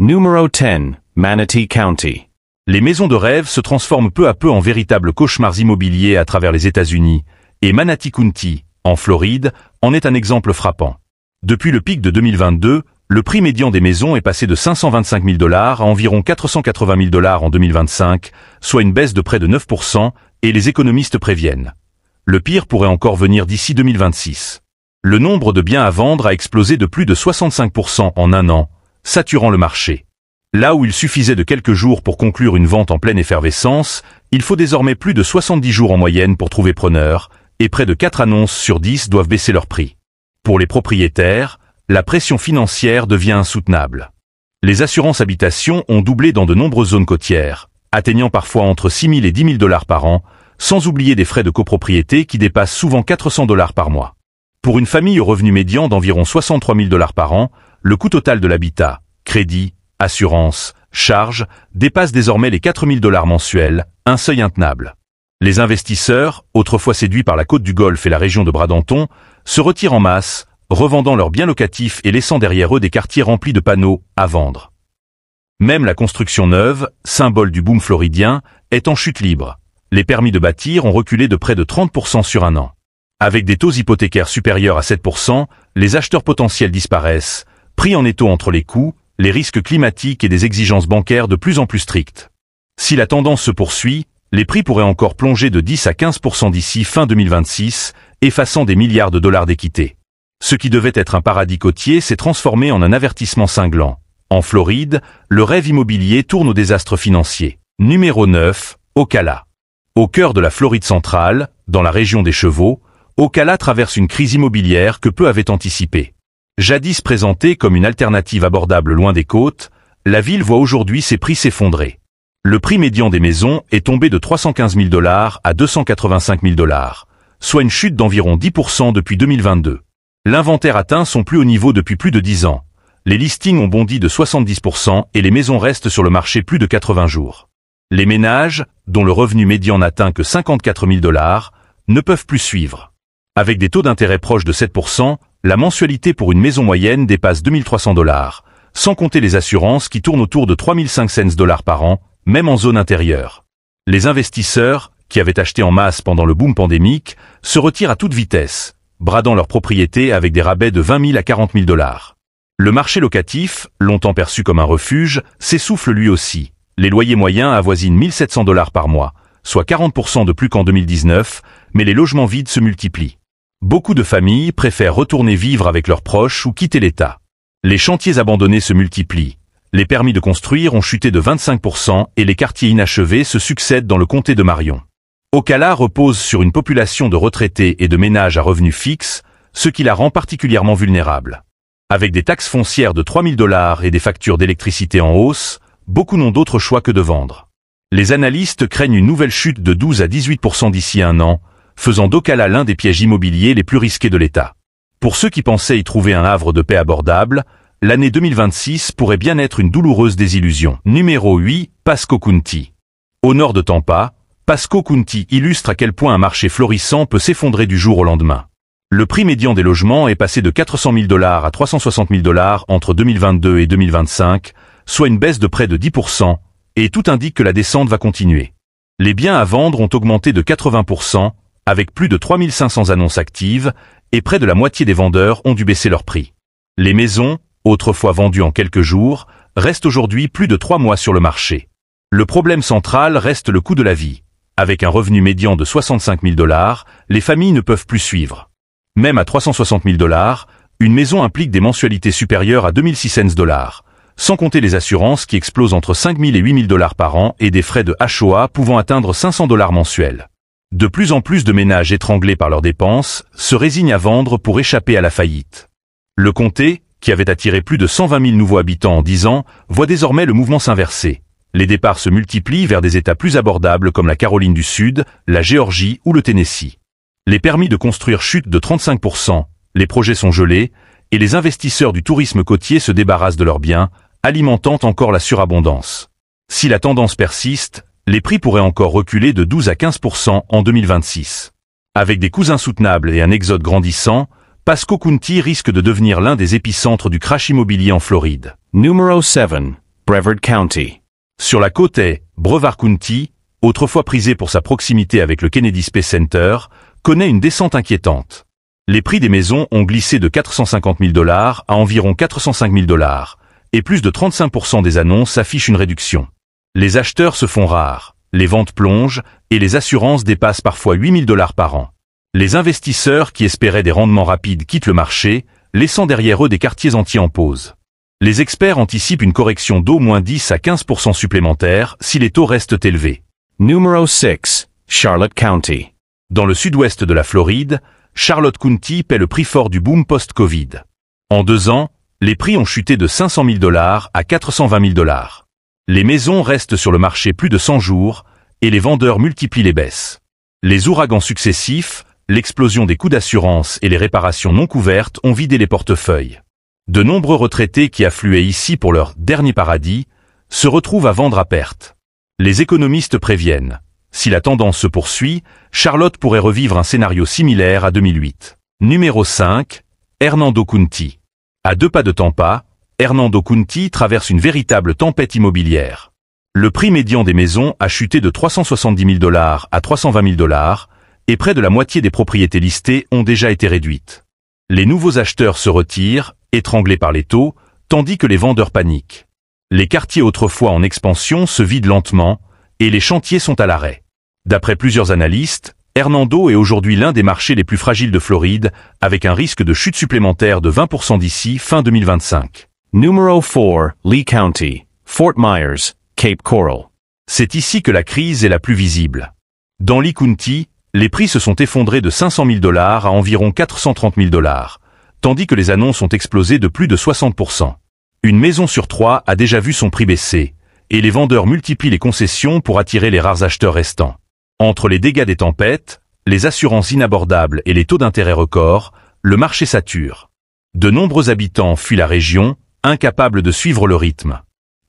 Numero 10, Manatee County. Les maisons de rêve se transforment peu à peu en véritables cauchemars immobiliers à travers les États-Unis, et Manatee County, en Floride, en est un exemple frappant. Depuis le pic de 2022, le prix médian des maisons est passé de 525 000 $ à environ 480 000 $ en 2025, soit une baisse de près de 9%, et les économistes préviennent. Le pire pourrait encore venir d'ici 2026. Le nombre de biens à vendre a explosé de plus de 65% en un an, saturant le marché. Là où il suffisait de quelques jours pour conclure une vente en pleine effervescence, il faut désormais plus de 70 jours en moyenne pour trouver preneur, et près de 4 annonces sur 10 doivent baisser leur prix. Pour les propriétaires, la pression financière devient insoutenable. Les assurances habitation ont doublé dans de nombreuses zones côtières, atteignant parfois entre 6 000 et 10 000 $ par an, sans oublier des frais de copropriété qui dépassent souvent 400 $ par mois. Pour une famille au revenu médian d'environ 63 000 $ par an, le coût total de l'habitat, crédit, assurance, charges, dépasse désormais les 4 000 $ mensuels, un seuil intenable. Les investisseurs, autrefois séduits par la côte du Golfe et la région de Bradenton, se retirent en masse, revendant leurs biens locatifs et laissant derrière eux des quartiers remplis de panneaux « à vendre ». Même la construction neuve, symbole du boom floridien, est en chute libre. Les permis de bâtir ont reculé de près de 30% sur un an. Avec des taux hypothécaires supérieurs à 7%, les acheteurs potentiels disparaissent, pris en étau entre les coûts, les risques climatiques et des exigences bancaires de plus en plus strictes. Si la tendance se poursuit, les prix pourraient encore plonger de 10 à 15% d'ici fin 2026, effaçant des milliards de dollars d'équité. Ce qui devait être un paradis côtier s'est transformé en un avertissement cinglant. En Floride, le rêve immobilier tourne au désastre financier. Numéro 9, Ocala. Au cœur de la Floride centrale, dans la région des chevaux, Ocala traverse une crise immobilière que peu avaient anticipée. Jadis présentée comme une alternative abordable loin des côtes, la ville voit aujourd'hui ses prix s'effondrer. Le prix médian des maisons est tombé de 315 000 $ à 285 000 $, soit une chute d'environ 10% depuis 2022. L'inventaire atteint son plus haut niveau depuis plus de 10 ans. Les listings ont bondi de 70% et les maisons restent sur le marché plus de 80 jours. Les ménages, dont le revenu médian n'atteint que 54 000 $, ne peuvent plus suivre. Avec des taux d'intérêt proches de 7%, la mensualité pour une maison moyenne dépasse 2 300 $, sans compter les assurances qui tournent autour de 3 500 $ par an, même en zone intérieure. Les investisseurs, qui avaient acheté en masse pendant le boom pandémique, se retirent à toute vitesse, bradant leurs propriétés avec des rabais de 20 000 à 40 000 $. Le marché locatif, longtemps perçu comme un refuge, s'essouffle lui aussi. Les loyers moyens avoisinent 1 700 $ par mois, soit 40% de plus qu'en 2019, mais les logements vides se multiplient. Beaucoup de familles préfèrent retourner vivre avec leurs proches ou quitter l'État. Les chantiers abandonnés se multiplient. Les permis de construire ont chuté de 25% et les quartiers inachevés se succèdent dans le comté de Marion. Ocala repose sur une population de retraités et de ménages à revenus fixes, ce qui la rend particulièrement vulnérable. Avec des taxes foncières de 3 000 $ et des factures d'électricité en hausse, beaucoup n'ont d'autre choix que de vendre. Les analystes craignent une nouvelle chute de 12 à 18% d'ici un an, faisant d'Ocala l'un des pièges immobiliers les plus risqués de l'État. Pour ceux qui pensaient y trouver un havre de paix abordable, l'année 2026 pourrait bien être une douloureuse désillusion. Numéro 8, Pasco County. Au nord de Tampa, Pasco County illustre à quel point un marché florissant peut s'effondrer du jour au lendemain. Le prix médian des logements est passé de 400 000 $ à 360 000 $ entre 2022 et 2025, soit une baisse de près de 10%, et tout indique que la descente va continuer. Les biens à vendre ont augmenté de 80%, avec plus de 3 500 annonces actives, et près de la moitié des vendeurs ont dû baisser leur prix. Les maisons, autrefois vendues en quelques jours, restent aujourd'hui plus de 3 mois sur le marché. Le problème central reste le coût de la vie. Avec un revenu médian de 65 000 $, les familles ne peuvent plus suivre. Même à 360 000 $, une maison implique des mensualités supérieures à 2 600 $, sans compter les assurances qui explosent entre 5 000 et 8 000 $ par an et des frais de HOA pouvant atteindre 500 $ mensuels. De plus en plus de ménages étranglés par leurs dépenses se résignent à vendre pour échapper à la faillite. Le comté, qui avait attiré plus de 120 000 nouveaux habitants en 10 ans, voit désormais le mouvement s'inverser. Les départs se multiplient vers des États plus abordables comme la Caroline du Sud, la Géorgie ou le Tennessee. Les permis de construire chutent de 35%, les projets sont gelés, et les investisseurs du tourisme côtier se débarrassent de leurs biens, alimentant encore la surabondance. Si la tendance persiste, les prix pourraient encore reculer de 12 à 15% en 2026. Avec des coûts insoutenables et un exode grandissant, Pasco County risque de devenir l'un des épicentres du crash immobilier en Floride. Numéro 7, Brevard County. Sur la côte est, Brevard County, autrefois prisé pour sa proximité avec le Kennedy Space Center, connaît une descente inquiétante. Les prix des maisons ont glissé de 450 000 $ à environ 405 000 $, et plus de 35% des annonces affichent une réduction. Les acheteurs se font rares, les ventes plongent, et les assurances dépassent parfois 8 000 $ par an. Les investisseurs qui espéraient des rendements rapides quittent le marché, laissant derrière eux des quartiers entiers en pause. Les experts anticipent une correction d'au moins 10 à 15% supplémentaires si les taux restent élevés. Numero 6, Charlotte County. Dans le sud-ouest de la Floride, Charlotte County paie le prix fort du boom post-Covid. En 2 ans, les prix ont chuté de 500 000 $ à 420 000 $. Les maisons restent sur le marché plus de 100 jours, et les vendeurs multiplient les baisses. Les ouragans successifs, l'explosion des coûts d'assurance et les réparations non couvertes ont vidé les portefeuilles. De nombreux retraités qui affluaient ici pour leur dernier paradis se retrouvent à vendre à perte. Les économistes préviennent. Si la tendance se poursuit, Charlotte pourrait revivre un scénario similaire à 2008. Numéro 5, Hernando County. À 2 pas de Tampa, Hernando County traverse une véritable tempête immobilière. Le prix médian des maisons a chuté de 370 000 $ à 320 000 $, et près de la moitié des propriétés listées ont déjà été réduites. Les nouveaux acheteurs se retirent, étranglés par les taux, tandis que les vendeurs paniquent. Les quartiers autrefois en expansion se vident lentement, et les chantiers sont à l'arrêt. D'après plusieurs analystes, Hernando est aujourd'hui l'un des marchés les plus fragiles de Floride, avec un risque de chute supplémentaire de 20% d'ici fin 2025. Numero 4, Lee County, Fort Myers, Cape Coral. C'est ici que la crise est la plus visible. Dans Lee County, les prix se sont effondrés de 500 000 $ à environ 430 000 $, tandis que les annonces ont explosé de plus de 60%. Une maison sur 3 a déjà vu son prix baisser, et les vendeurs multiplient les concessions pour attirer les rares acheteurs restants. Entre les dégâts des tempêtes, les assurances inabordables et les taux d'intérêt records, le marché sature. De nombreux habitants fuient la région, incapables de suivre le rythme.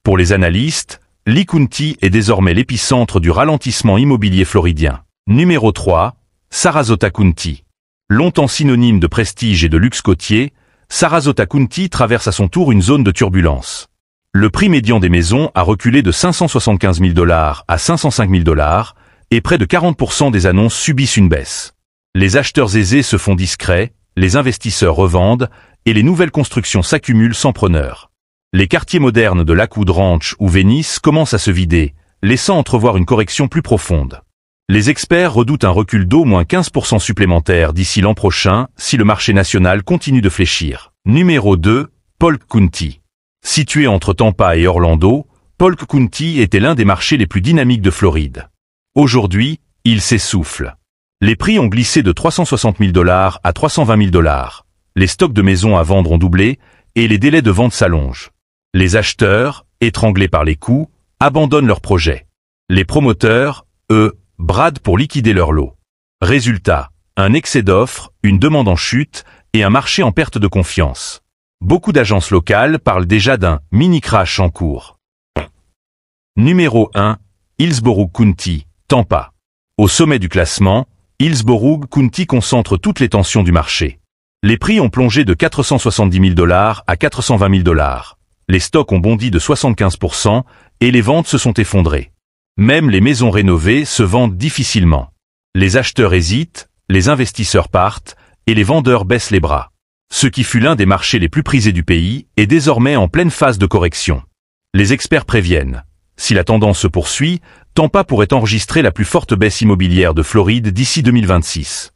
Pour les analystes, Lee County est désormais l'épicentre du ralentissement immobilier floridien. Numéro 3, Sarasota County. Longtemps synonyme de prestige et de luxe côtier, Sarasota County traverse à son tour une zone de turbulence. Le prix médian des maisons a reculé de 575 000 $ à 505 000 $, et près de 40% des annonces subissent une baisse. Les acheteurs aisés se font discrets, les investisseurs revendent, et les nouvelles constructions s'accumulent sans preneur. Les quartiers modernes de Lakewood Ranch ou Venice commencent à se vider, laissant entrevoir une correction plus profonde. Les experts redoutent un recul d'au moins 15% supplémentaire d'ici l'an prochain si le marché national continue de fléchir. Numéro 2, Polk County. Situé entre Tampa et Orlando, Polk County était l'un des marchés les plus dynamiques de Floride. Aujourd'hui, il s'essouffle. Les prix ont glissé de 360 000 $ à 320 000 $. Les stocks de maisons à vendre ont doublé et les délais de vente s'allongent. Les acheteurs, étranglés par les coûts, abandonnent leurs projets. Les promoteurs, eux, bradent pour liquider leur lot. Résultat, un excès d'offres, une demande en chute et un marché en perte de confiance. Beaucoup d'agences locales parlent déjà d'un mini-crash en cours. Numéro 1, Hillsborough County, Tampa. Au sommet du classement, Hillsborough County concentre toutes les tensions du marché. Les prix ont plongé de 470 000 $ à 420 000 $. Les stocks ont bondi de 75% et les ventes se sont effondrées. Même les maisons rénovées se vendent difficilement. Les acheteurs hésitent, les investisseurs partent et les vendeurs baissent les bras. Ce qui fut l'un des marchés les plus prisés du pays est désormais en pleine phase de correction. Les experts préviennent. Si la tendance se poursuit, Tampa pourrait enregistrer la plus forte baisse immobilière de Floride d'ici 2026.